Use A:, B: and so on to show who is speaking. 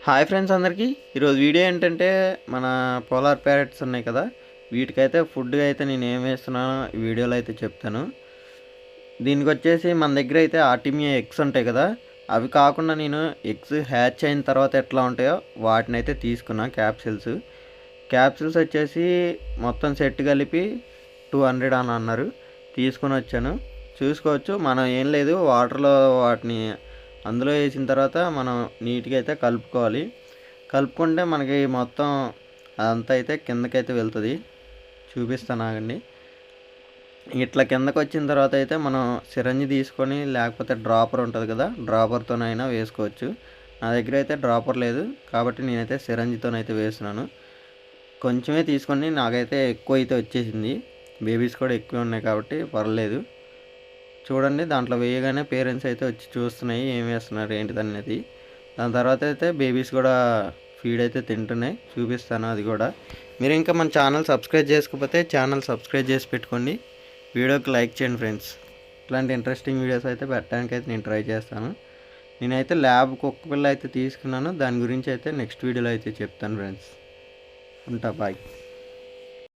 A: Hi friends అందరికీ. ఈరోజు video ఏంటంటే మన పోలార్ ప్యారెట్స్ ఉన్నాయి కదా, వీటికైతే ఫుడ్గా అయితే నేను ఏం వేస్తున్నానో ఈ వీడియోలో అయితే చెప్తాను. దీనికి వచ్చేసి మన దగ్గర అయితే ఆర్టిమియా ఎగ్స్ ఉంటాయి కదా, అవి కాకుండా నేను ఎగ్స్ హ్యాచ్ అయిన తర్వాత ఎట్లా ఉంటాయో వాటిని అయితే తీసుకున్నా. క్యాప్సిల్స్ వచ్చేసి మొత్తం సెట్ కలిపి 200 అని అన్నారు, తీసుకొని వచ్చాను. చూసుకోవచ్చు, మనం ఏం లేదు, వాటర్లో వాటిని అందులో వేసిన తర్వాత మనం నీట్గా అయితే కలుపుకుంటే మనకి మొత్తం అదంతా అయితే కిందకైతే వెళ్తుంది. చూపిస్తాను ఆగండి. ఇట్లా కిందకు వచ్చిన తర్వాత అయితే మనం సిరంజి తీసుకొని, లేకపోతే డ్రాపర్ ఉంటుంది కదా, డ్రాపర్తోనైనా వేసుకోవచ్చు. నా దగ్గర అయితే డ్రాపర్ లేదు కాబట్టి నేనైతే సిరంజితోనైతే వేస్తున్నాను. కొంచెమే తీసుకొని, నాకైతే ఎక్కువ అయితే వచ్చేసింది. బేబీస్ కూడా ఎక్కువ ఉన్నాయి కాబట్టి పర్లేదు. చూడండి, దాంట్లో వేయగానే పేరెంట్స్ అయితే వచ్చి చూస్తున్నాయి ఏం వేస్తున్నారు ఏంటిది అనేది. దాని తర్వాత అయితే బేబీస్ కూడా ఫీడ్ అయితే తింటున్నాయి, చూపిస్తాను అది కూడా. మీరు ఇంకా మన ఛానల్ సబ్స్క్రైబ్ చేసుకోకపోతే ఛానల్ సబ్స్క్రైబ్ చేసి పెట్టుకోండి, వీడియోకి లైక్ చేయండి ఫ్రెండ్స్. ఇట్లాంటి ఇంట్రెస్టింగ్ వీడియోస్ అయితే పెట్టడానికి అయితే నేను ట్రై చేస్తాను. నేనైతే ల్యాబ్ కుక్క పిల్ల అయితే తీసుకున్నాను, దాని గురించి అయితే నెక్స్ట్ వీడియోలో అయితే చెప్తాను ఫ్రెండ్స్. ఉంటా, బాయ్.